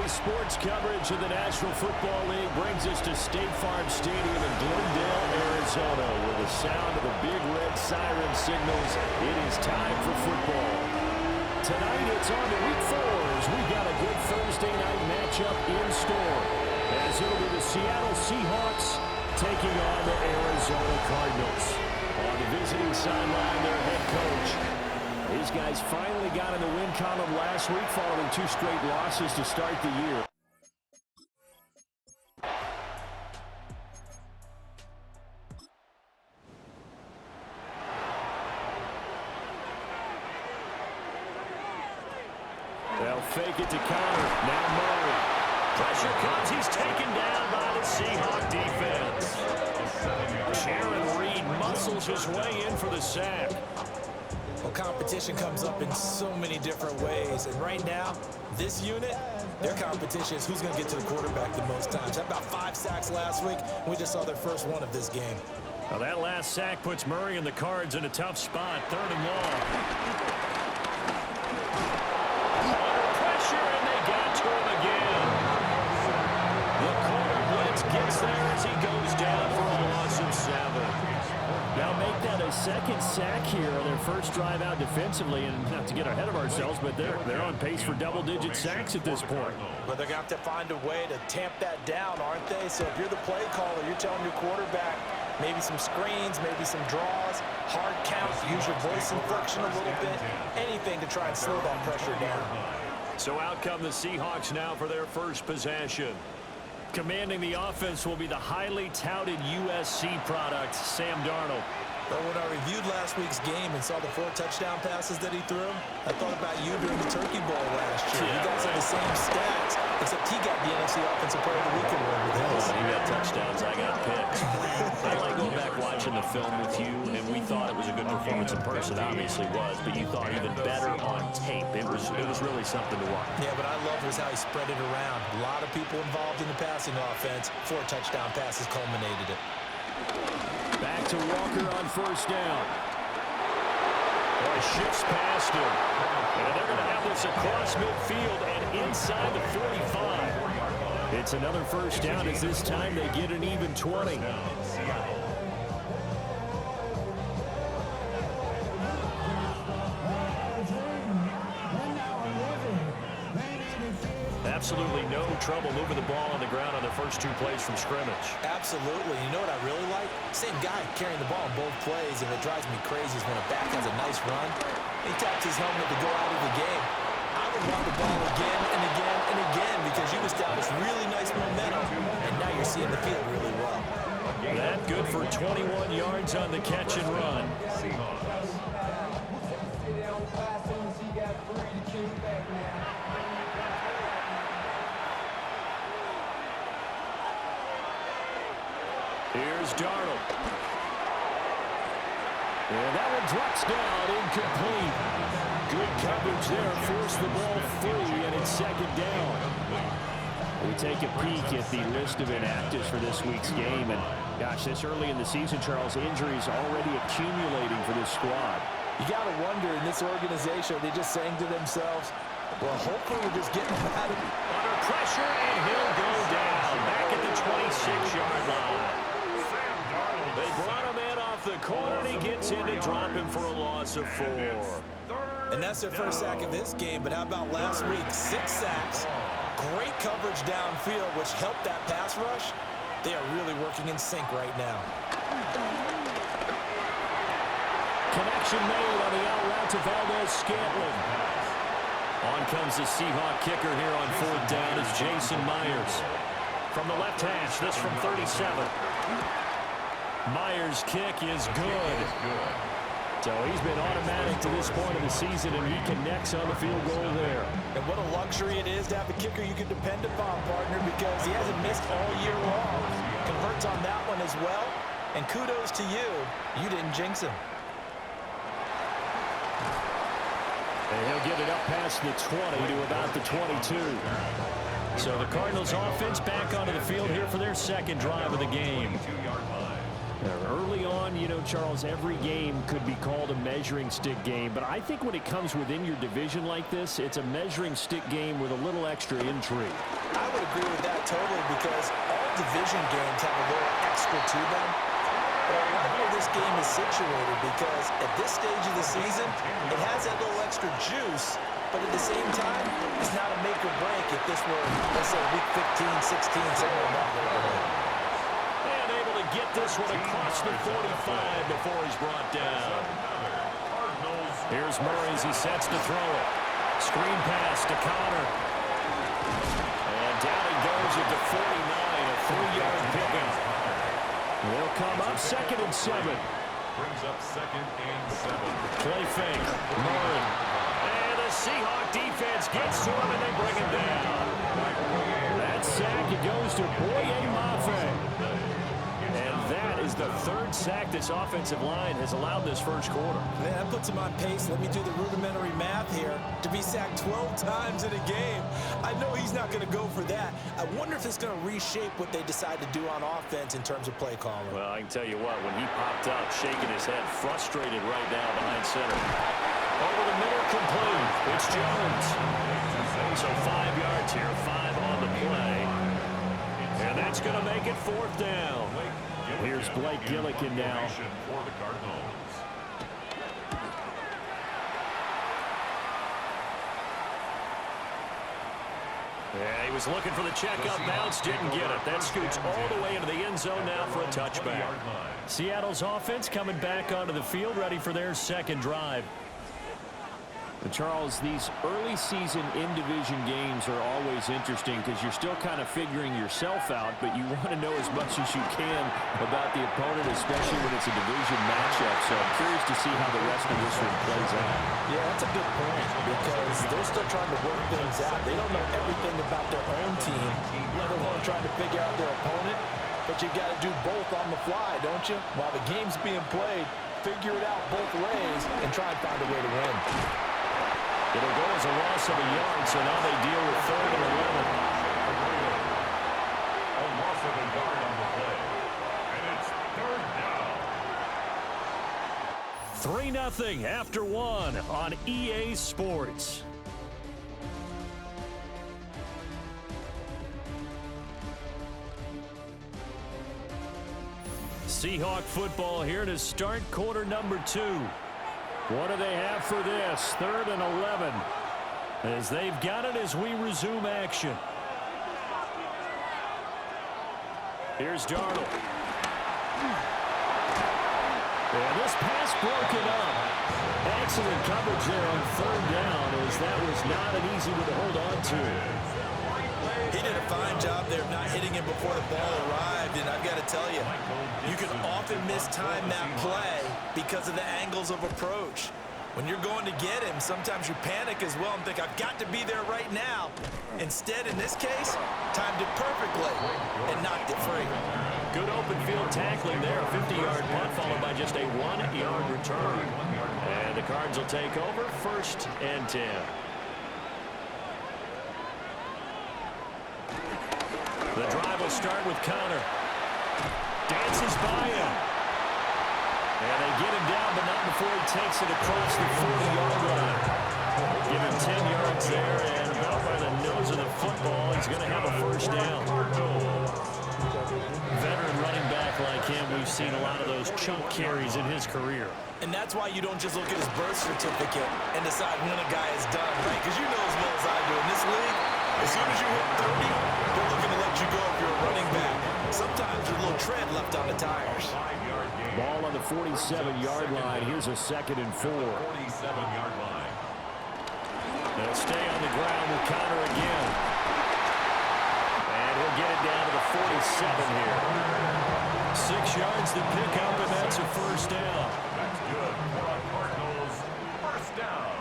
Sports coverage of the National Football League brings us to State Farm Stadium in Glendale, Arizona, where the sound of the big red siren signals it is time for football. Tonight it's on to Week 4 as we've got a good Thursday night matchup in store, as it'll be the Seattle Seahawks taking on the Arizona Cardinals. On the visiting sideline, their head coach. These guys finally got in the win column last week following 2 straight losses to start the year. They'll fake it to counter. Now Murray. Pressure comes. He's taken down by the Seahawks defense. Sharon Reed muscles his way in for the sack. Well, competition comes up in so many different ways. And right now, this unit, their competition is who's going to get to the quarterback the most times. Had about 5 sacks last week. We just saw their first one of this game. Well, that last sack puts Murray and the Cards in a tough spot. 3rd and long. Under pressure, and they got to him again. The corner blitz gets there as he goes down for a loss of 7. Now make that a second sack here on their first drive out defensively, and not to get ahead of ourselves, but they're on pace for double-digit sacks at this point. But they're going to have to find a way to tamp that down, aren't they? So if you're the play caller, you're telling your quarterback maybe some screens, maybe some draws, hard count, use your voice inflection a little bit, anything to try and slow that pressure down. So out come the Seahawks now for their first possession. Commanding the offense will be the highly touted USC product, Sam Darnold. But when I reviewed last week's game and saw the 4 touchdown passes that he threw, I thought about you during the Turkey Bowl last year. You guys have the same stats, except he got the NFC Offensive Player of the Week award with his. He got touchdowns, I got picks. I like going back watching the film with you, and we thought it was a good performance in person. Obviously was, but you thought even better on tape. It was really something to watch. Yeah, but I love was how he spread it around. A lot of people involved in the passing offense. 4 touchdown passes culminated it. Back to Walker on first down. Boy, shifts past him. And they're going to have this across midfield and inside the 45. It's another first down as this time they get an even 20. Absolutely no trouble moving the ball on the ground on the first 2 plays from scrimmage. Absolutely. You know what I really like? Same guy carrying the ball on both plays, and what drives me crazy is when a back has a nice run, he taps his helmet to go out of the game. I would run the ball again and again and again because you've established really nice momentum, and now you're seeing the field really well. That good for 21 yards on the catch and run. Here's Darnold. And that one drops down, incomplete. Good coverage there, forced the ball free, and it's 2nd down. We take a peek at the list of inactives for this week's game, and gosh, this early in the season, Charles, injuries already accumulating for this squad. You got to wonder in this organization, are they just saying to themselves, well, hopefully we're just getting out of it. Under pressure, and he'll go down back at the 26-yard line. They brought him in off the corner, and he gets in to drop him for a loss of 4. And that's their first sack of this game, but how about last week? 6 sacks, great coverage downfield, which helped that pass rush. They are really working in sync right now. Connection made on the out route to Valdez-Scantling. On comes the Seahawk kicker here on 4th down is Jason Myers. From the left hash, this from 37. Myers' kick is good. So he's been automatic to this point of the season, and he connects on the field goal there. And what a luxury it is to have a kicker you can depend upon, partner, because he hasn't missed all year long. Converts on that one as well. And kudos to you. You didn't jinx him. And he'll get it up past the 20 to about the 22. So the Cardinals offense back onto the field here for their 2nd drive of the game. Early on, you know, Charles, every game could be called a measuring stick game, but I think when it comes within your division like this, it's a measuring stick game with a little extra intrigue. I would agree with that totally, because all division games have a little extra to them. But I like where this game is situated, because at this stage of the season, it has that little extra juice, but at the same time, it's not a make or break if this were, let's say, week 15, 16, somewhere in that neighborhood. And able to get this one across the 45 before he's brought down. Here's Murray as he sets to throw it. Screen pass to Connor. And down he goes at the 49, a 3-yard pickup. They'll come up 2nd and 7. Brings up 2nd and 7. Play fake. Murray. And the Seahawks defense gets to him and they bring him down. That sack, it goes to Boye Mafe. And that is the 3rd sack this offensive line has allowed this first quarter. Man, that puts him on pace. Let me do the rudimentary math here. To be sacked 12 times in a game, I know he's not going to go for that. I wonder if it's going to reshape what they decide to do on offense in terms of play calling. Well, I can tell you what, when he popped up, shaking his head, frustrated right now behind center. Over the middle, complete. It's Jones. So 5 yards here, 5 on the play. And that's going to make it 4th down. Here's Blake Gillikin now. For the Cardinals. Yeah, he was looking for the checkup bounce, didn't get it. That scoots all the way into the end zone now for a touchback. Seattle's offense coming back onto the field, ready for their 2nd drive. And Charles, these early season in-division games are always interesting because you're still kind of figuring yourself out, but you want to know as much as you can about the opponent, especially when it's a division matchup. So I'm curious to see how the rest of this one plays out. Yeah, that's a good point, because they're still trying to work things out. They don't know everything about their own team, let alone trying to figure out their opponent. But you got to do both on the fly, don't you? While the game's being played, figure it out both ways and try and find a way to win. It'll go as a loss of a yard, so now they deal with 3rd and 11. A loss of a yard on the play. And it's 3rd down. 3-0 after 1 on EA Sports. Seahawk football here to start quarter number 2. What do they have for this? 3rd and 11. As they've got it as we resume action. Here's Darnold. And this pass broken up. Excellent coverage there on 3rd down, as that was not an easy one to hold on to. He did a fine job there of not hitting him before the ball arrived, and I've got to tell you, you can often mistime that play because of the angles of approach. When you're going to get him, sometimes you panic as well and think, I've got to be there right now. Instead, in this case, timed it perfectly and knocked it free. Good open field tackling there. A 50-yard punt followed by just a 1-yard return. And the Cards will take over 1st and 10. The drive will start with Connor. Dances by him. And they get him down, but not before he takes it across the 40-yard line. Give him 10 yards there, and about by the nose of the football, he's going to have a 1st down. Veteran running back like him, we've seen a lot of those chunk carries in his career. And that's why you don't just look at his birth certificate and decide when a guy is done, right? Because you know as well as I do, in this league, as soon as you hit 30, they're looking to let you go if you're a running back. Sometimes there's a little tread left on the tires. Ball on the 47-yard line. Here's a 2nd and 4. 47-yard line. They'll stay on the ground with Connor again. And he'll get it down to the 47 here. 6 yards to pick up, and that's a 1st down. That's good for the Cardinals. 1st down.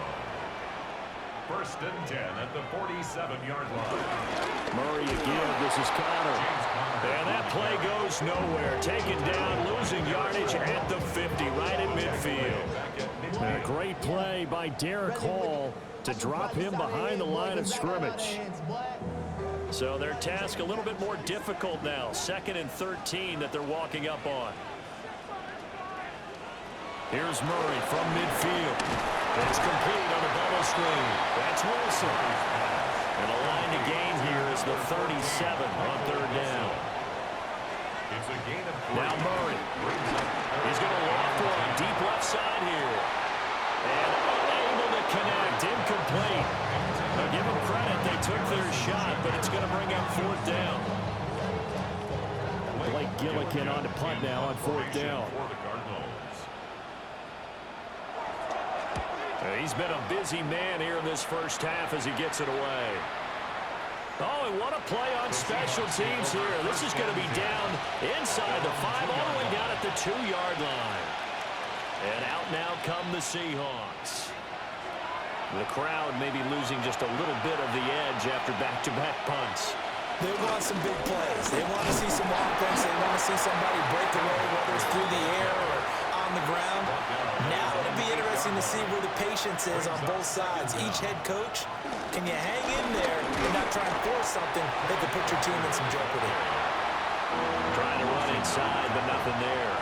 1st and 10 at the 47-yard line. Murray again. This is Connor. And that play goes nowhere. Taken down, losing yardage at the 50, right at midfield. A great play by Derek Hall to drop him behind the line of scrimmage. So their task a little bit more difficult now. 2nd and 13 that they're walking up on. Here's Murray from midfield. It's complete on a bubble screen. That's Wilson. And the line to gain here is the 37 on third down. It's a gain of 3. Now Murray. He's going to loft one deep left side here. And unable to connect. Incomplete. Now give them credit. They took their shot, but it's going to bring up fourth down. Blake Gillikin on to punt now on fourth down. For the Cardinals. He's been a busy man here in this first half as he gets it away. Oh, and what a play on special teams here. This is going to be down inside the 5, all the way down at the 2-yard line. And out now come the Seahawks. The crowd may be losing just a little bit of the edge after back-to-back punts. They want some big plays. They want to see some offense. They want to see somebody break away, whether it's through the air or on the ground. Now it'll be interesting to see where the patience is on both sides. Each head coach, can you hang in there and not try and force something that could put your team in some jeopardy? Trying to run inside, but nothing there.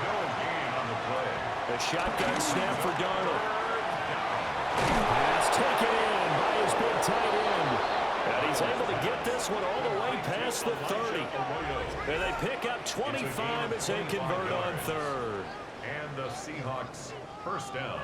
No gain on the play. A shotgun snap for Darnold. Pass taken in by his big tight end. And he's able to get this one all the way past the 30. And they pick up 25 as they convert on third. And the Seahawks first down.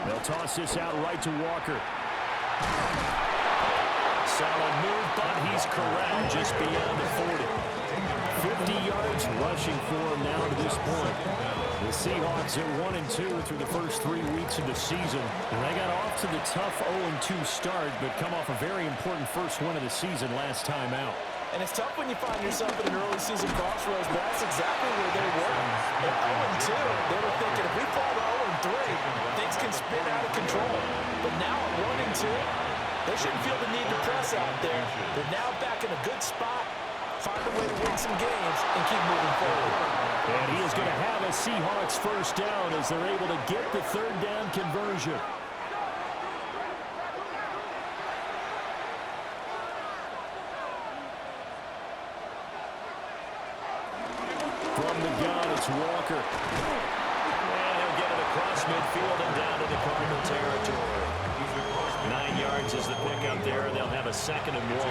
They'll toss this out right to Walker. Solid move, but he's correct just beyond the 40. 50 yards rushing for him now to this point. The Seahawks are 1-2 through the first 3 weeks of the season. And they got off to the tough 0-2 start, but come off a very important first win of the season last time out. And it's tough when you find yourself in an early season crossroads, but that's exactly where they were. At 0-2, they were thinking, if we fall to 0-3, things can spin out of control. But now at 1-2, they shouldn't feel the need to press out there. They're now back in a good spot, find a way to win some games, and keep moving forward. And he is going to have a Seahawks first down as they're able to get the third down conversion. From the gun, it's Walker. And he'll get it across midfield and down to the Cardinal territory. 9 yards is the pickup there, and they'll have a 2nd and 1.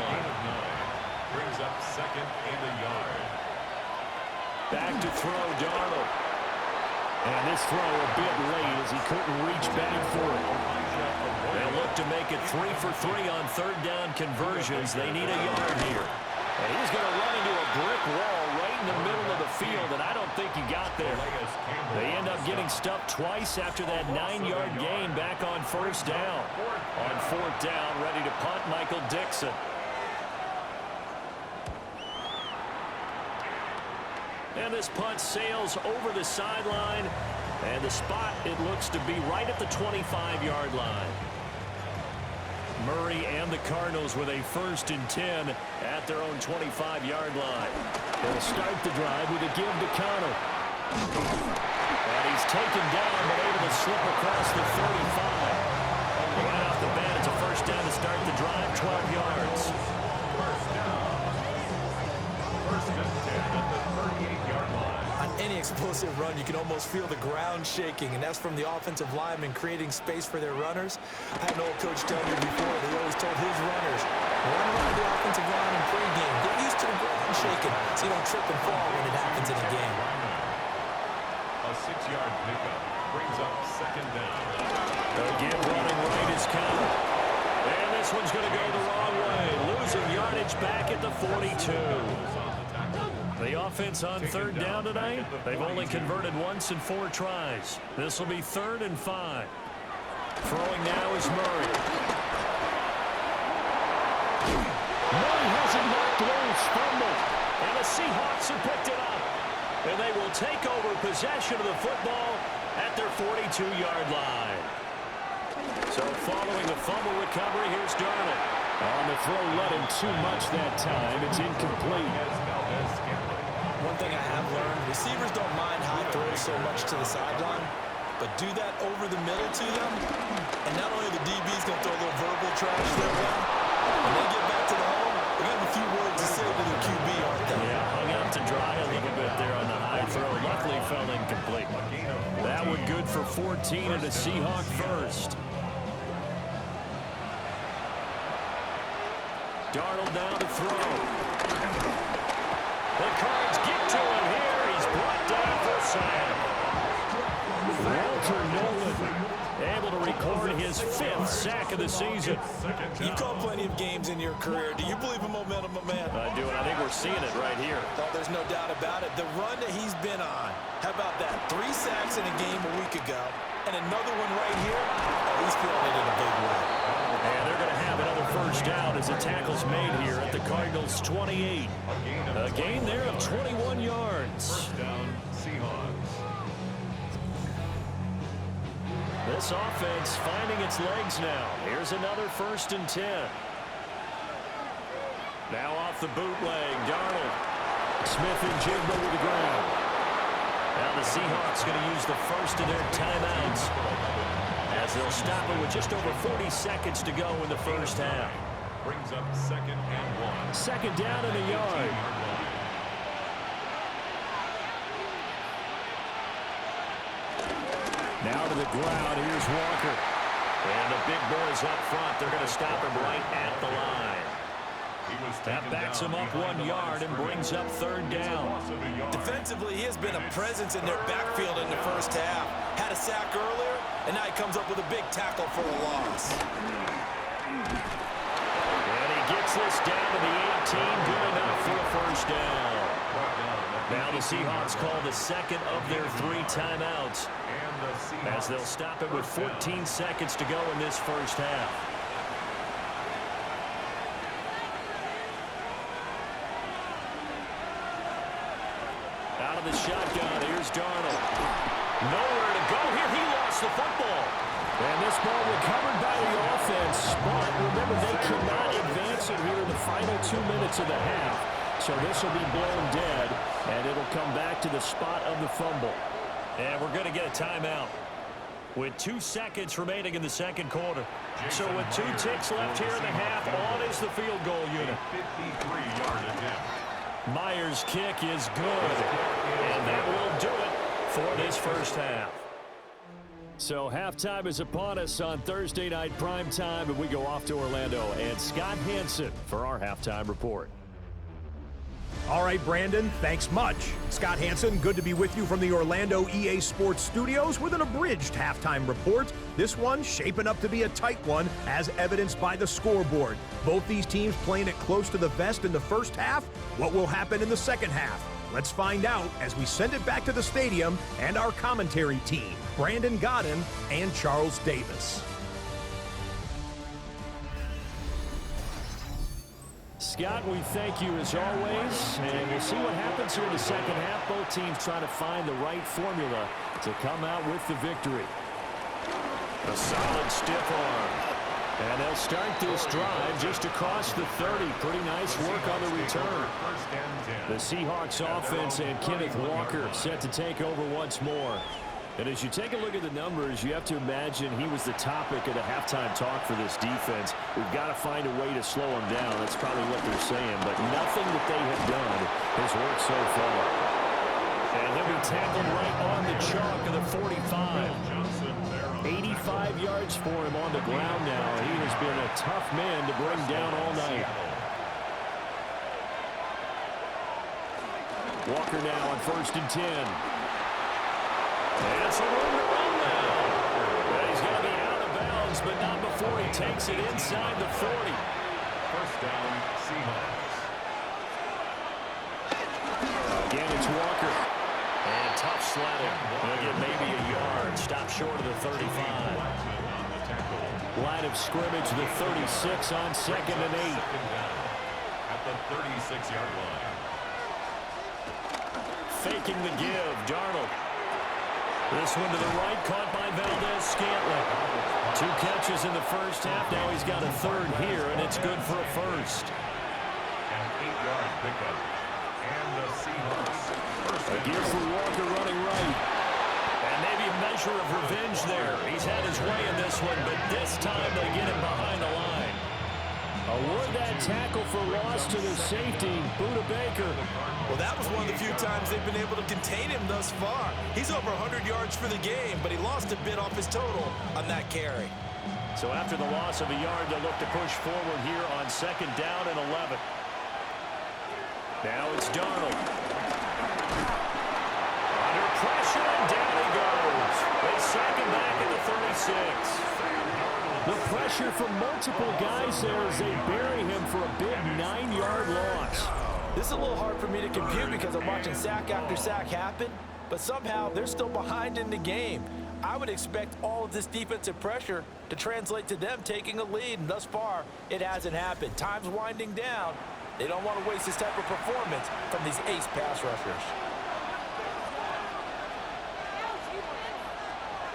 Brings up 2nd and a yard. Back to throw, Darnold. And this throw a bit late as he couldn't reach back for it. They'll look to make it 3 for 3 on third down conversions. They need a yard here. And he's going to run into a brick wall right in the middle of the field, and I don't think he got there. They end up getting stuffed twice after that 9-yard gain back on first down. On fourth down, ready to punt, Michael Dixon. And this punt sails over the sideline, and the spot, it looks to be right at the 25-yard line. Murray and the Cardinals with a 1st and 10 at their own 25-yard line. They'll start the drive with a give to Connor. And he's taken down, but able to slip across the 35. Right off the bat, it's a first down to start the drive, 12 yards. First down. 1st and 10 at the 38-yard line. On any explosive run, you can almost feel the ground shaking, and that's from the offensive linemen creating space for their runners. I had an old coach tell me before, he always told his runners, run around the offensive line in pregame. Get used to the ground shaking so you don't trip and fall when it happens in a game. A 6-yard pickup brings up 2nd down. Again, running right is Connor. And this one's going to go the wrong way. Losing yardage back at the 42. The offense on third down tonight, they've only converted once in 4 tries. This will be 3rd and 5. Throwing now is Murray. Murray has it knocked loose, fumbled, and the Seahawks have picked it up. And they will take over possession of the football at their 42-yard line. So following the fumble recovery, here's Darnold. On the throw, let him too much that time. It's incomplete. One thing I have learned. Receivers don't mind high throws so much to the sideline, but do that over the middle to them, and not only the DB's going to throw a little verbal trash their way, when they get back to the home, they got a few words to say to their QB, aren't they? Yeah, hung out to dry a little bit there on the high throw. Luckily fell incomplete. That one good for 14 and a Seahawk first. Darnold now to throw. The Cards get to him here. He's brought down for a sack. Walter Nolan able to record his 5th sack of the season. You've called plenty of games in your career. Do you believe in momentum, my man? I do, and I think we're seeing it right here. Oh, there's no doubt about it. The run that he's been on. How about that? 3 sacks in a game a week ago, and another one right here. Oh, he's feeling it in a big way. And they're going to have another first down as the tackle's made here at the Cardinals' 28. A gain there of 21 yards. First down, Seahawks. This offense finding its legs now. Here's another 1st and 10. Now off the bootleg, Darnold. Smith and Jigba with the ground. Now the Seahawks going to use the first of their timeouts as they'll stop it with just over 40 seconds to go in the first half. Brings up 2nd and 1. Second down and a yard. Now to the ground. Here's Walker. And the big boys up front. They're going to stop him right at the line. That backs him up 1 yard and brings up 3rd down. Defensively, he has been a presence in their backfield in the first half. Had a sack earlier, and now he comes up with a big tackle for a loss. And he gets this down to the 18. Good enough for a first down. Now the Seahawks call the second of their 3 timeouts as they'll stop it with 14 seconds to go in this first half. Out of the shotgun, here's Darnold. Nowhere to go here. He lost the football. And this ball recovered by the offense. But remember, they cannot advance it here in the final 2 minutes of the half. So this will be blown dead, and it'll come back to the spot of the fumble. And we're going to get a timeout with 2 seconds remaining in the second quarter. So with 2 ticks left here in the half, on is the field goal unit. 53-yard attempt. Myers' kick is good, and that will do it for this first half. So halftime is upon us on Thursday night primetime, and we go off to Orlando and Scott Hansen for our halftime report. All right, Brandon, thanks much. Scott Hansen, good to be with you from the Orlando EA Sports Studios with an abridged halftime report. This one shaping up to be a tight one, as evidenced by the scoreboard. Both these teams playing it close to the vest in the first half. What will happen in the second half? Let's find out as we send it back to the stadium and our commentary team, Brandon Godden and Charles Davis. Scott, we thank you as always, and we'll see what happens here in the second half. Both teams trying to find the right formula to come out with the victory. A solid stiff arm. And they'll start this drive just across the 30. Pretty nice work on the return. The Seahawks offense and Kenneth Walker set to take over once more. And as you take a look at the numbers, you have to imagine he was the topic of the halftime talk for this defense. We've got to find a way to slow him down. That's probably what they're saying. But nothing that they have done has worked so far. And they'll be tackled right on the chalk of the 45. 85 yards for him on the ground now. He has been a tough man to bring down all night. Walker now on 1st and 10. And some room to run now. And he's going to be out of bounds, but not before he takes it inside the 40. First down, Seahawks. Again, it's Walker. And tough sledding. He'll get maybe a yard. Stop short of the 35. Line of scrimmage, the 36 on 2nd and 8. At the 36-yard line. Faking the give, Darnold. This one to the right, caught by Valdez-Scantling. 2 catches in the first half. Now he's got a 3rd here, and it's good for a first. An 8-yard pickup. And the Seahawks Again for Walker running right. And maybe a measure of revenge there. He's had his way in this one, but this time they get him behind the line. Award that tackle for loss to the safety, Buda Baker. Well, that was one of the few times they've been able to contain him thus far. He's over 100 yards for the game, but he lost a bit off his total on that carry. So after the loss of a yard, they'll look to push forward here on 2nd down and 11. Now it's Darnold. Under pressure, and down he goes. They sack him back at the 36. The pressure from multiple guys there as they bury him for a big 9-yard loss. This is a little hard for me to compute because I'm watching sack after sack happen, but somehow they're still behind in the game. I would expect all of this defensive pressure to translate to them taking a lead, and thus far, it hasn't happened. Time's winding down. They don't want to waste this type of performance from these ace pass rushers.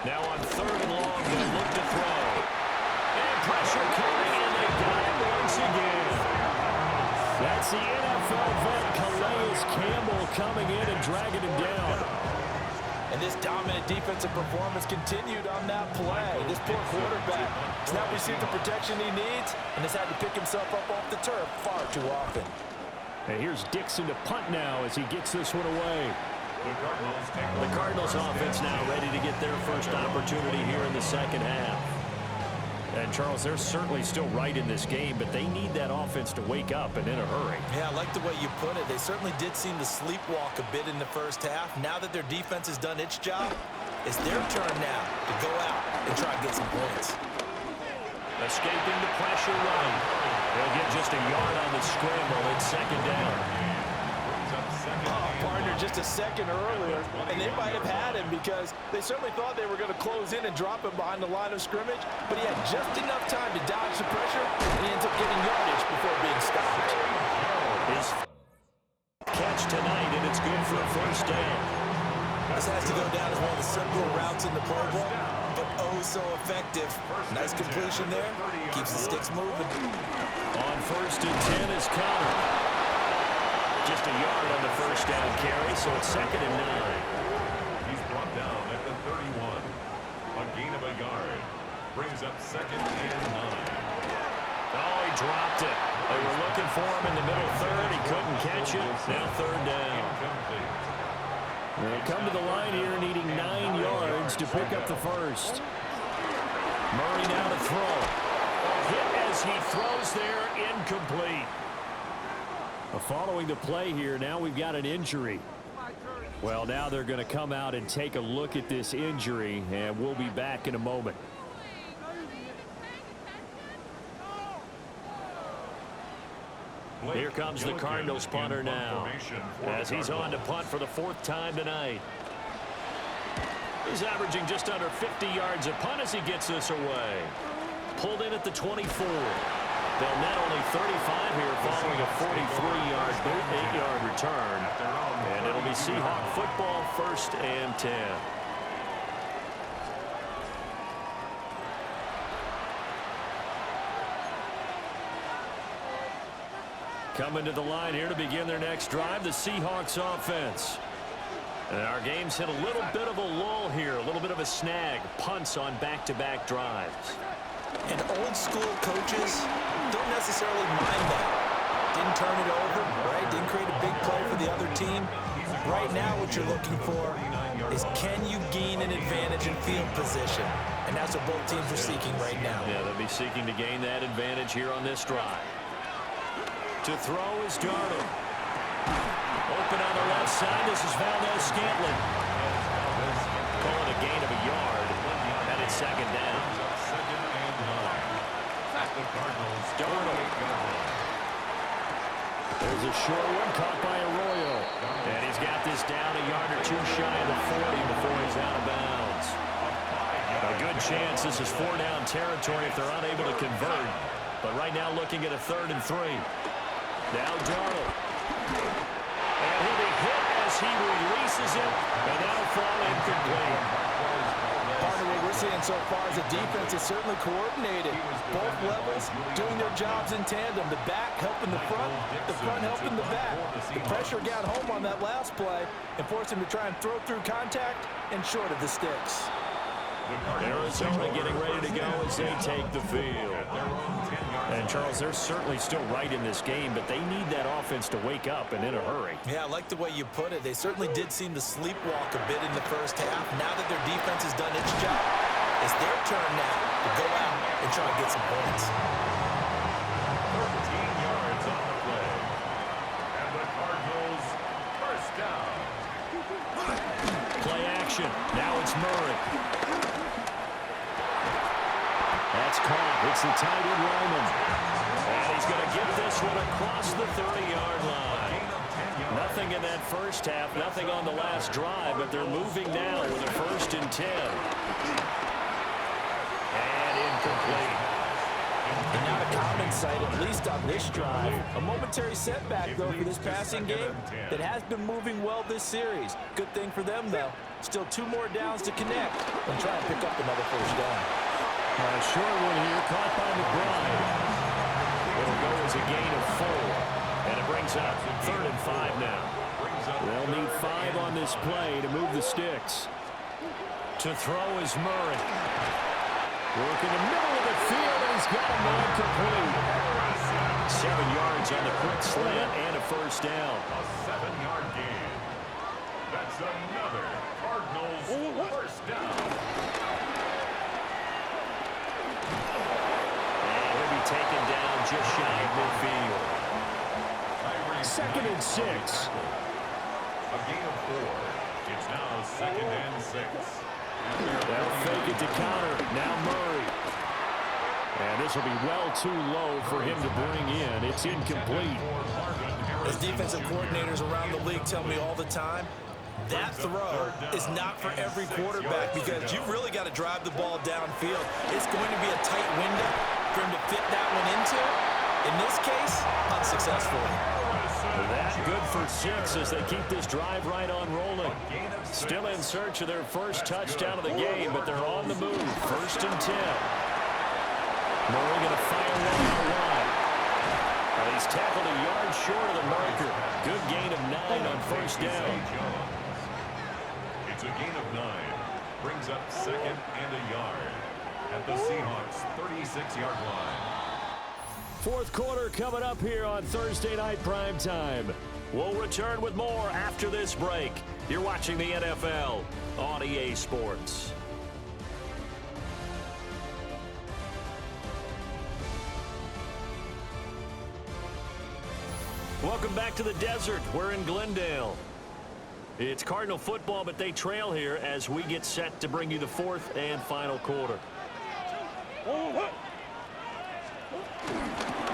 Now on 3rd and long, they look to throw. And pressure coming, and they got him once again. That's the NFL vet Calais Campbell coming in and dragging him down. And this dominant defensive performance continued on that play. This poor quarterback has not received the protection he needs and has had to pick himself up off the turf far too often. And here's Dixon to punt now as he gets this one away. The Cardinals offense now ready to get their first opportunity here in the 2nd half. And, Charles, they're certainly still right in this game, but they need that offense to wake up and in a hurry. Yeah, I like the way you put it. They certainly did seem to sleepwalk a bit in the first half. Now that their defense has done its job, it's their turn now to go out and try to get some points. Escaping the pressure run. They'll get just a yard on the scramble. It's 2nd down. Partner just a second earlier, and they might have had him because they certainly thought they were going to close in and drop him behind the line of scrimmage, but he had just enough time to dodge the pressure, and he ends up getting yardage before being stopped. His catch tonight, and it's good for a 1st down. This has to go down as one of the simpler routes in the playbook, but oh so effective. Nice completion there. Keeps the sticks moving. On 1st and 10 is Connor. Just a yard on the 1st down carry, so it's 2nd and 9. He's brought down at the 31. A gain of a yard. Brings up 2nd and 9. Oh, he dropped it. They were looking for him in the middle 3rd. He couldn't catch it. Now 3rd down. They come to the line here needing 9 yards to pick up the 1st. Murray now to throw. Hit as he throws there, incomplete. Following the play here, now we've got an injury. Well, now they're going to come out and take a look at this injury, and we'll be back in a moment. Here comes the Cardinals punter now, as he's on to punt for the 4th time tonight. He's averaging just under 50 yards a punt as he gets this away. Pulled in at the 24. They'll net only 35 here following a 43-yard, 8-yard return. And it'll be Seahawk football, 1st and 10. Coming to the line here to begin their next drive, the Seahawks offense. And our game's hit a little bit of a lull here, a little bit of a snag. Punts on back-to-back drives. And old-school coaches don't necessarily mind that. Didn't turn it over, right? Didn't create a big play for the other team. Right now what you're looking for is can you gain an advantage in field position? And that's what both teams are seeking right now. Yeah, they'll be seeking to gain that advantage here on this drive. To throw is Darnold. Open on the left side. This is Valdez-Scantling. Calling a gain of a yard. And it's 2nd down. Darnold. There's a short one caught by Arroyo. And he's got this down a yard or 2 shy of the 40 before he's out of bounds. A good chance this is 4-down territory if they're unable to convert. But right now looking at a 3rd and 3. Now Darnold. And he'll be hit as he releases it. And that'll fall incomplete. Brandon, what we're seeing so far is the defense is certainly coordinated. Both levels doing their jobs in tandem. The back helping the front helping the back. The pressure got home on that last play and forced him to try and throw through contact and short of the sticks. Arizona getting ready to go as they take the field. And, Charles, they're certainly still right in this game, but they need that offense to wake up and in a hurry. Yeah, I like the way you put it. They certainly did seem to sleepwalk a bit in the first half. Now that their defense has done its job, it's their turn now to go out and try and get some points. 13 yards on the play. And the Cardinals first down. Play action. Now it's Murray. That's caught. It's the tight end Roman. And he's going to get this one across the 30-yard line. Nothing in that first half, nothing on the last drive, but they're moving now with a 1st and 10. And incomplete. And not a common sight, at least on this drive. A momentary setback, though, for this passing game that has been moving well this series. Good thing for them, though. Still 2 more downs to connect and try and pick up another first down. A short one here, caught by McBride. It'll go as a gain of 4. And it brings up 3rd and 5 now. They'll need 5 on this play to move the sticks. To throw is Murray. Work in the middle of the field, and he's got a man complete. 7 yards on the quick slant and a first down. A 7-yard gain. That's another Cardinals first down. Taken down just shy of midfield. 2nd and 6. A gain of 4. It's now 2nd and 6. They'll fake it to counter. Now Murray. And this will be well too low for him to bring in. It's incomplete. As defensive coordinators around the league tell me all the time, that throw is not for every quarterback because you've really got to drive the ball downfield. It's going to be a tight window for him to fit that one into. In this case, unsuccessfully. That good for 6 as they keep this drive right on rolling. Still in search of their first touchdown of the game, but they're on the move. 1st and 10. Murray going to fire one on the line. Well, he's tackled a yard short of the marker. Good gain of 9 on first down. It's a gain of 9. Brings up 2nd and a yard at the Seahawks 36-yard line. 4th quarter coming up here on Thursday Night Primetime. We'll return with more after this break. You're watching the NFL on EA Sports. Welcome back to the desert. We're in Glendale. It's Cardinal football, but they trail here as we get set to bring you the 4th and final quarter.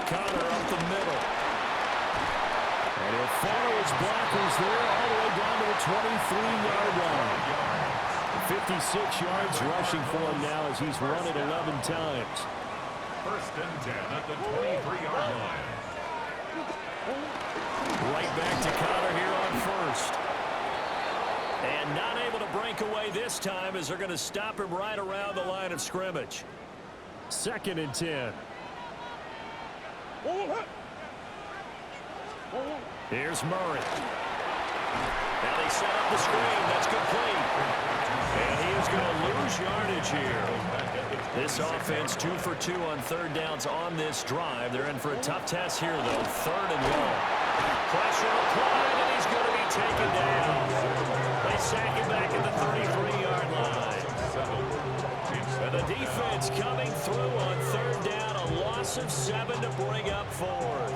Connor up the middle. And he'll follow his blockers there all the way down to the 23-yard line. 56 yards rushing for him now as he's run it 11 times. 1st and 10 at the 23-yard line. Right back to Connor here on 1st. And not able to break away this time as they're going to stop him right around the line of scrimmage. 2nd and 10. Here's Murray. Now they set up the screen. That's complete. And he is going to lose yardage here. This offense 2 for 2 on 3rd downs on this drive. They're in for a tough test here, though. 3rd and long. Pressure applied, and he's going to be taken down. They sack him back at the 33-yard line. And the defense coming through on 3rd down. A loss of 7 to bring up 4th.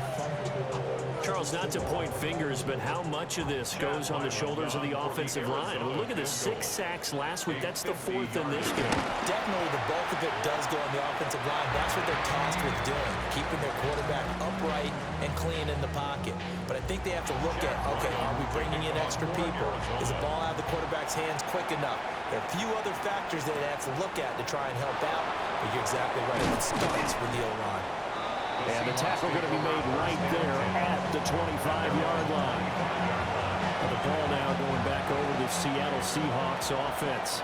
Charles, not to point fingers, but how much of this goes on the shoulders of the offensive line? Well, look at the 6 sacks last week. That's the 4th in this game. Definitely the bulk of it does go on the offensive line. That's what they're tasked with doing, keeping their quarterback upright and clean in the pocket. But I think they have to look at, okay, are we bringing in extra people? Is the ball out of the quarterback's hands quick enough? There are a few other factors that they have to look at to try and help out. But you're exactly right. It starts with the O-line. And the tackle going to be made right there at the 25-yard line. And the ball now going back over the Seattle Seahawks offense.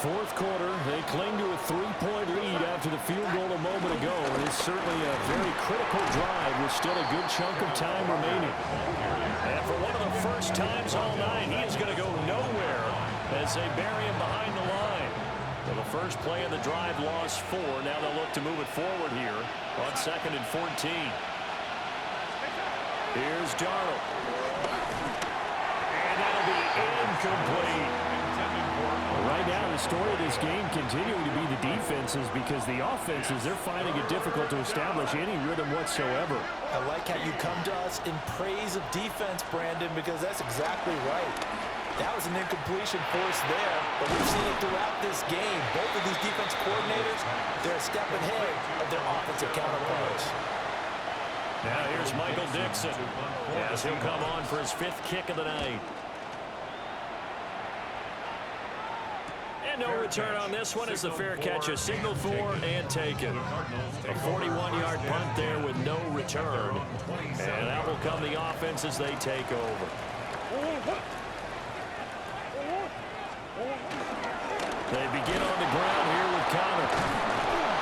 Fourth quarter, they cling to a 3-point lead after the field goal a moment ago. It's certainly a very critical drive with still a good chunk of time remaining. And for one of the first times all night, he is going to go nowhere as they bury him behind the line. Well, the first play of the drive lost 4. Now they'll look to move it forward here on 2nd and 14. Here's Darnold. And that'll be incomplete. Right now, the story of this game continuing to be the defenses because the offenses, they're finding it difficult to establish any rhythm whatsoever. I like how you come to us in praise of defense, Brandon, because that's exactly right. That was an incompletion forced there, but we've seen it throughout this game. Both of these defense coordinators, they're a step ahead of their offensive counterparts. Now here's Michael Dixon as he'll come on for his 5th kick of the night. And no return on this one as the fair catch is signaled for and taken. A 41-yard punt there with no return. And that will come the offense as they take over. They begin on the ground here with Connor.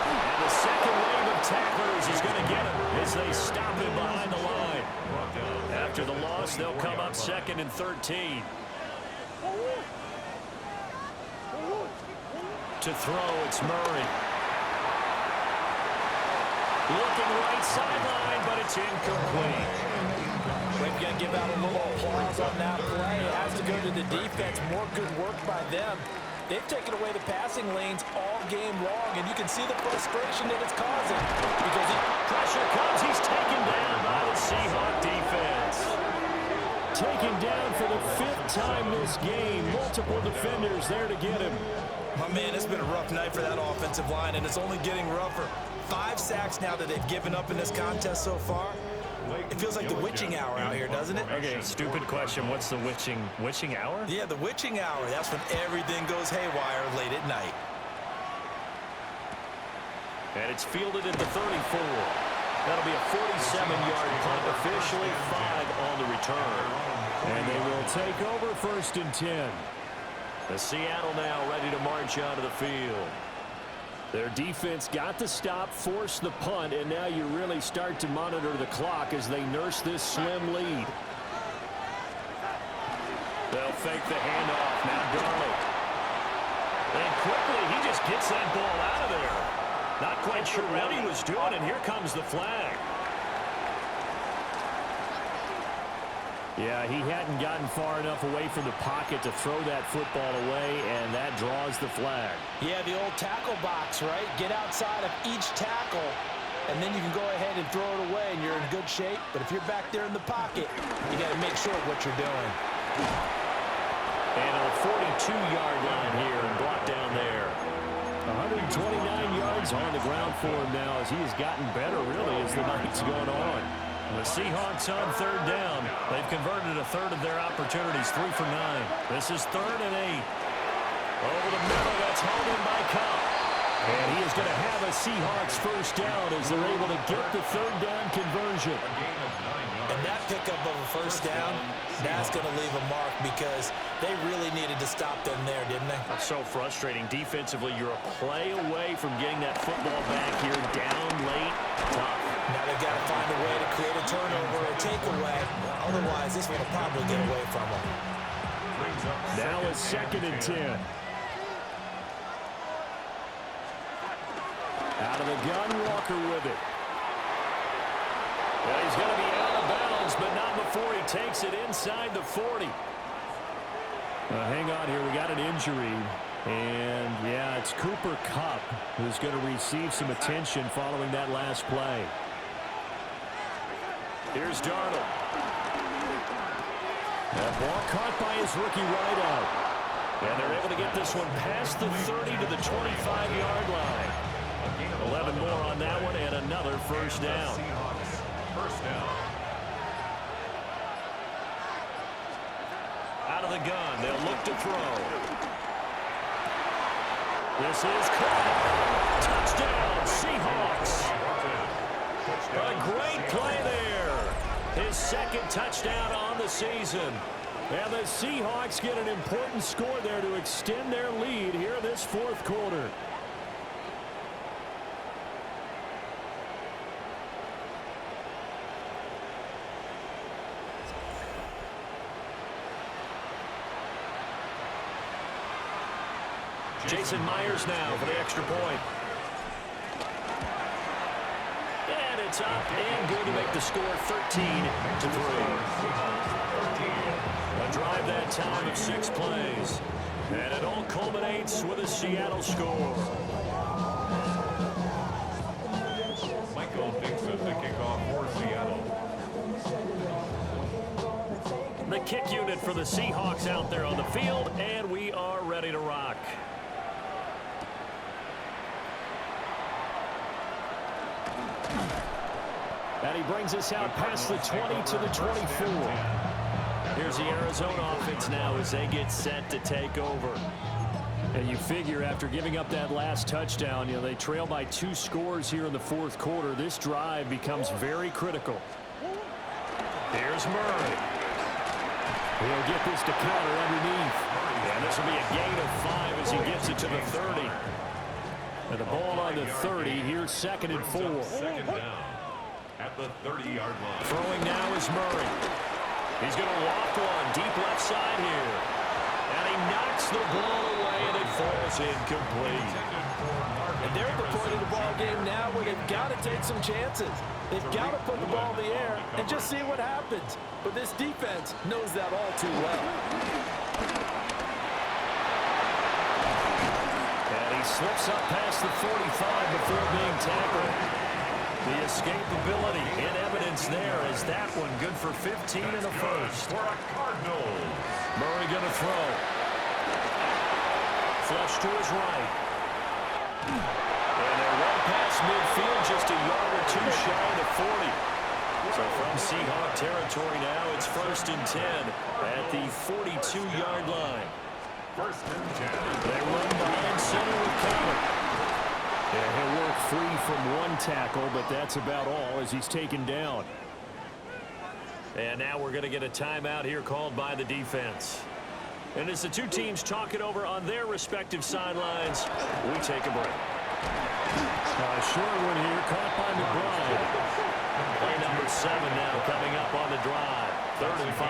And the second wave of tacklers is going to get him as they stop him behind the line. After the loss, they'll come up 2nd and 13. To throw, it's Murray. Looking right sideline, but it's incomplete. We've got to give out a little applause on that play. It has to go to the defense. More good work by them. They've taken away the passing lanes all game long, and you can see the frustration that it's causing. Because pressure comes, he's taken down by the Seahawk defense. Taken down for the 5th time this game. Multiple defenders there to get him. My man, it's been a rough night for that offensive line, and it's only getting rougher. 5 sacks now that they've given up in this contest so far. It feels like the witching hour out here, doesn't it? Okay, stupid question. What's the witching hour? Yeah, the witching hour. That's when everything goes haywire late at night. And it's fielded at the 34. That'll be a 47-yard punt, officially 5 on the return. And they will take over 1st and 10. The Seattle now ready to march onto the field. Their defense got the stop, forced the punt, and now you really start to monitor the clock as they nurse this slim lead. They'll fake the handoff. Now Darnold. And quickly, he just gets that ball out of there. Not quite sure what he was doing, and here comes the flag. Yeah, he hadn't gotten far enough away from the pocket to throw that football away, and that draws the flag. Yeah, the old tackle box, right? Get outside of each tackle, and then you can go ahead and throw it away, and you're in good shape. But if you're back there in the pocket, you got to make sure of what you're doing. And on the 42-yard line here and blocked down there. 129 yards on the ground for him now as he has gotten better, really, as the night's going on. The Seahawks on 3rd down. They've converted a 1/3 of their opportunities, 3 for 9. This is 3rd and 8. Over the middle, that's hauled in by Cup. And he is going to have a Seahawks 1st down as they're able to get the 3rd down conversion. And that pickup of a 1st down, that's going to leave a mark because they really needed to stop them there, didn't they? That's so frustrating. Defensively, you're a play away from getting that football back here down late. Tough. Now they've got to find a way to create a turnover or takeaway. Otherwise, this one will probably get away from them. Now it's 2nd and 10. Out of the gun, Walker with it. Well, he's going to be out of bounds, but not before he takes it inside the 40. Hang on here. We got an injury. And, yeah, it's Cooper Kupp who's going to receive some attention following that last play. Here's Darnold. That ball caught by his rookie wideout. And they're able to get this one past the 30 to the 25-yard line. 11 more on that one and another 1st down. Out of the gun, they'll look to throw. This is caught. Touchdown, Seahawks. A great play there. His 2nd touchdown on the season. And the Seahawks get an important score there to extend their lead here in this fourth quarter. Jason Myers now for the extra point. And it's up and good to make the score 13-3. A drive that time of 6 plays. And it all culminates with a Seattle score. Michael Dixon, the kickoff for Seattle. The kick unit for the Seahawks out there on the field, and we are ready to rock. And he brings us out past the 20 to the 24. Here's the Arizona offense now as they get set to take over. And you figure after giving up that last touchdown, they trail by 2 scores here in the fourth quarter. This drive becomes very critical. Here's Murray. He'll get this to counter underneath. And this will be a gain of 5 as he gets it to the 30. And the ball on the 30. Here's 2nd and 4. Second down at the 30-yard line. Throwing now is Murray. He's going to walk one deep left side here. And he knocks the ball away, and it falls incomplete. And they're at the point of the ball game now where they've got to take some chances. They've got to put the ball in the air and just see what happens. But this defense knows that all too well. And he slips up past the 45 before being tackled. The escapability in evidence there as that one good for 15 in the first. For a Cardinals. Murray going to throw. Flush to his right. And they're well past midfield, just a yard or 2 shy of the 40. So from Seahawk territory now, it's 1st and 10 at the 42-yard line. 1st and 10. They run behind center with Connor. Yeah, he'll work free from 1 tackle, but that's about all as he's taken down. And now we're going to get a timeout here called by the defense. And as the 2 teams talk it over on their respective sidelines, we take a break. Short one here, caught by McBride. Play number 7 now coming up on the drive. 3rd and 5.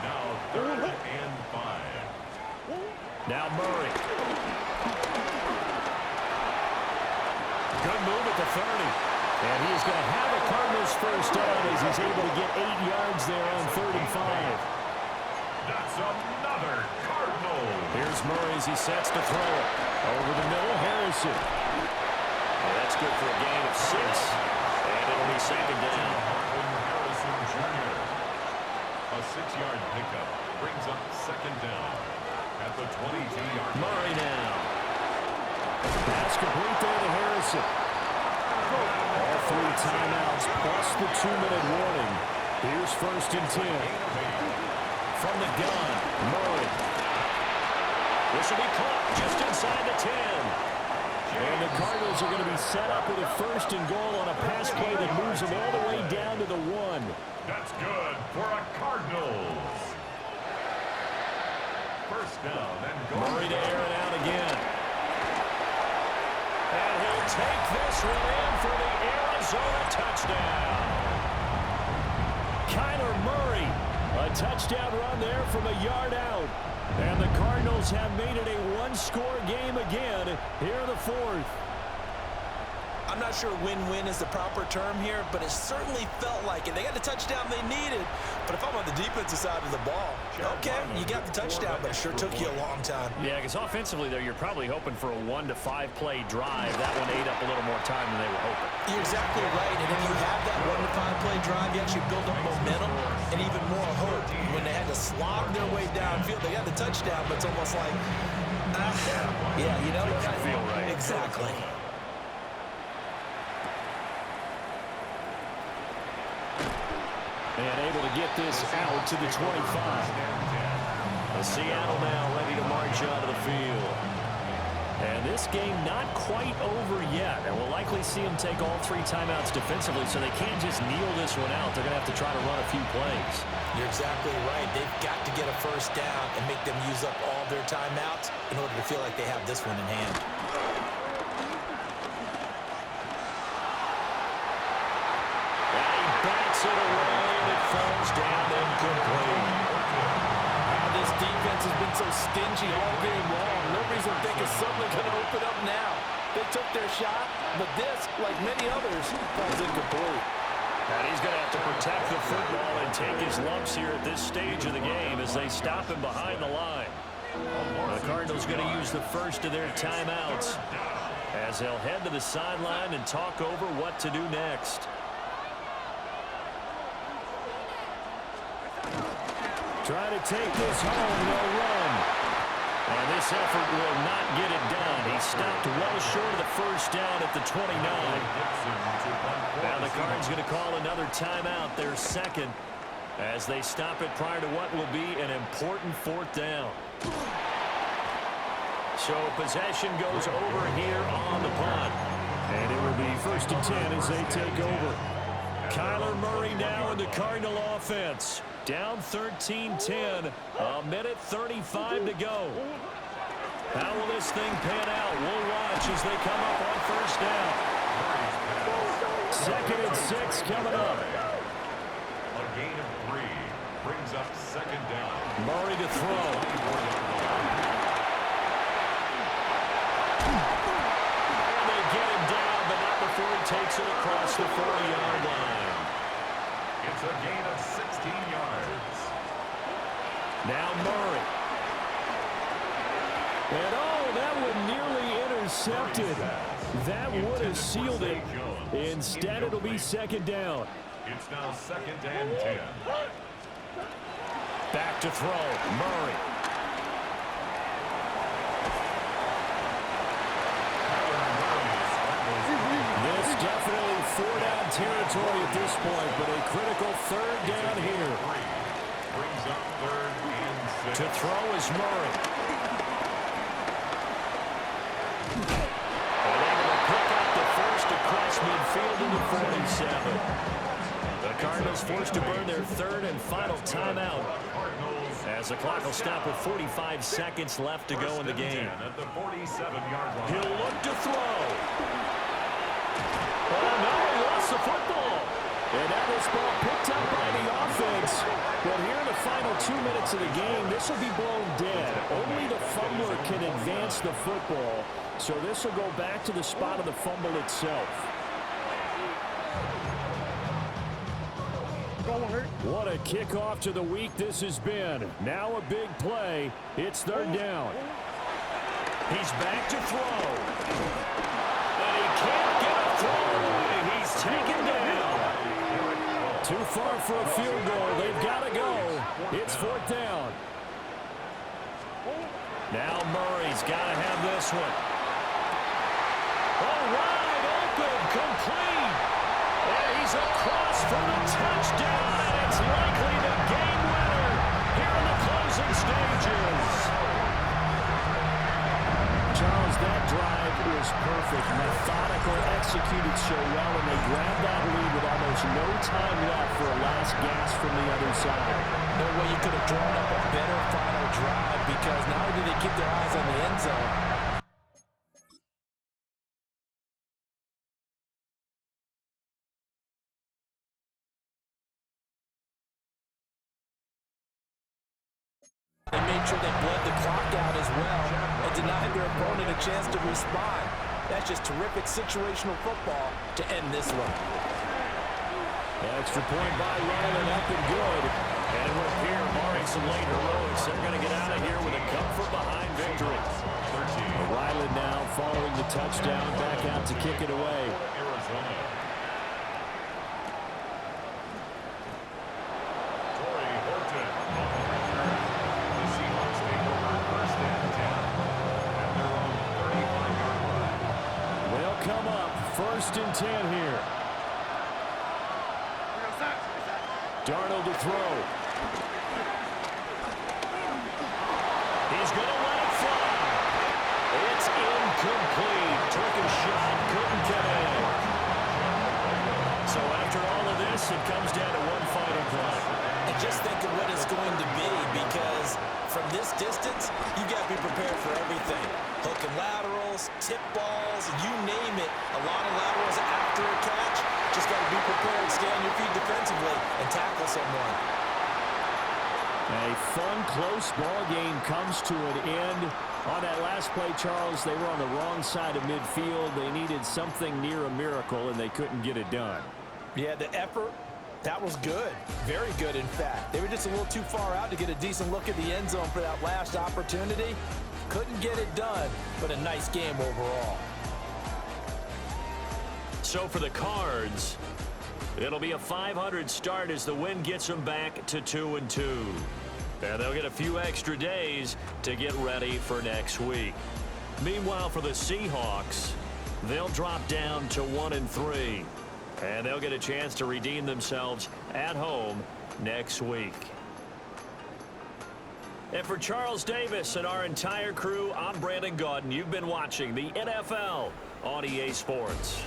Now 3rd and 5. Now Murray. Good move at the 30. And he's going to have a Cardinals first down as he's able to get 8 yards there on 3rd and 5. That's another Cardinal. Here's Murray as he sets to throw it. Over the middle, Harrison. And that's good for a gain of 6. And it'll be 2nd down. Harrison Jr. A 6-yard pickup brings up 2nd down at the 22-yard line. Murray now. Pass complete there to Harrison. All 3 timeouts plus the 2-minute warning. Here's 1st and 10. From the gun, Murray. This will be caught just inside the 10. And the Cardinals are going to be set up with a 1st and goal on a pass play that moves them all the way down to the 1. That's good for a Cardinals. 1st down and goal. Murray to air it out again. And he'll take this one in for the Arizona touchdown. Kyler Murray, a touchdown run there from a yard out. And the Cardinals have made it a 1-score game again here in the 4th. I'm not sure win-win is the proper term here, but it certainly felt like it. They got the touchdown they needed, but if I'm on the defensive side of the ball, okay, you got the touchdown, but it sure took you a long time. Yeah, because offensively there, you're probably hoping for a 1 to 5 play drive. That one ate up a little more time than they were hoping. You're exactly right, and if you have that 1 to 5 play drive, you actually build up momentum and even more hope. When they had to slog their way downfield, they got the touchdown, but it's almost like, yeah, you know, it doesn't feel right. Exactly. And able to get this out to the 25. Seattle now ready to march out of the field. And this game not quite over yet. And we'll likely see them take all 3 timeouts defensively, so they can't just kneel this one out. They're going to have to try to run a few plays. You're exactly right. They've got to get a first down and make them use up all their timeouts in order to feel like they have this one in hand. And he bats it away, and it falls down incomplete. This defense has been so stingy all game long. No reason to think it's suddenly going to open up now. They took their shot, but this, like many others, falls incomplete. And he's going to have to protect the football and take his lumps here at this stage of the game as they stop him behind the line. The Cardinals going to use the first of their timeouts as they'll head to the sideline and talk over what to do next. Trying to take this home, they'll run. And this effort will not get it done. He stopped well short of the first down at the 29. Now the Cardinals going to call another timeout, their second, as they stop it prior to what will be an important 4th down. So possession goes over here on the punt. And it will be 1st and 10 as they take over. Kyler Murray now in the Cardinal offense. Down 13-10, a minute 35 to go. How will this thing pan out? We'll watch as they come up on first down. 2nd and 6 coming up. A gain of 3 brings up 2nd down. Murray to throw. And they get him down, but not before he takes it across the 40-yard line. It's a gain of 16 yards. Now Murray. And that would nearly intercepted. That would have sealed it. Instead, it'll be 2nd down. It's now 2nd and 10. Back to throw. Murray. This definitely 4-down territory at this point, but a critical 3rd down here. Brings up 3rd and 6. To throw is Murray. And able to pick up the first across midfield in the 47. The Cardinals forced to burn their 3rd and final timeout as the clock will stop with 45 seconds left to go in the game. At the 47-yard line. He'll look to throw. Oh, no, he lost the football. And now this ball picked up by the offense. But here in the final 2 minutes of the game, this will be blown dead. Only the fumbler can advance the football. So this will go back to the spot of the fumble itself. What a kickoff to the week this has been. Now a big play. It's 3rd down. He's back to throw. And he can't get a throw away. He's taken down. Too far for a field goal. They've got to go. It's 4th down. Now Murray's got to have this one. Oh, wide open, complete. And he's across for the touchdown. And it's likely the game winner here in the closing stages. Charles, that drive was perfect. Methodical, executed so well, and they grabbed that lead with almost no time left for a last gasp from the other side. No way you could have drawn up a better final drive, because not only did they keep their eyes on the end zone, they made sure they bled the clock out as well and denied their opponent a chance to respond. That's just terrific situational football to end this one. Extra point by Ryland, up and good. And we're here, barring some late heroics. They're going to get out of here with a comfort behind victory. Ryland now following the touchdown, back out to kick it away. Come up, 1st and 10 here. Darnold to throw. He's going to let it fly. It's Incomplete. Took a shot. Couldn't get in. So after all of this, it comes down to one final play. And just think of what it's going to be, because from this distance, you've got to be prepared for everything. Hook and laterals, tip balls, you name it. A lot of laterals after a catch. Just got to be prepared, stay on your feet defensively, and tackle someone. A fun, close ball game comes to an end. On that last play, Charles, they were on the wrong side of midfield. They needed something near a miracle, and they couldn't get it done. Yeah, the effort, that was good. Very good, in fact. They were just a little too far out to get a decent look at the end zone for that last opportunity. Couldn't get it done, but a nice game overall. So for the Cards, it'll be a 500 start as the win gets them back to 2-2. And they'll get a few extra days to get ready for next week. Meanwhile, for the Seahawks, they'll drop down to 1-3. And they'll get a chance to redeem themselves at home next week. And for Charles Davis and our entire crew, I'm Brandon Gaudin. You've been watching the NFL on EA Sports.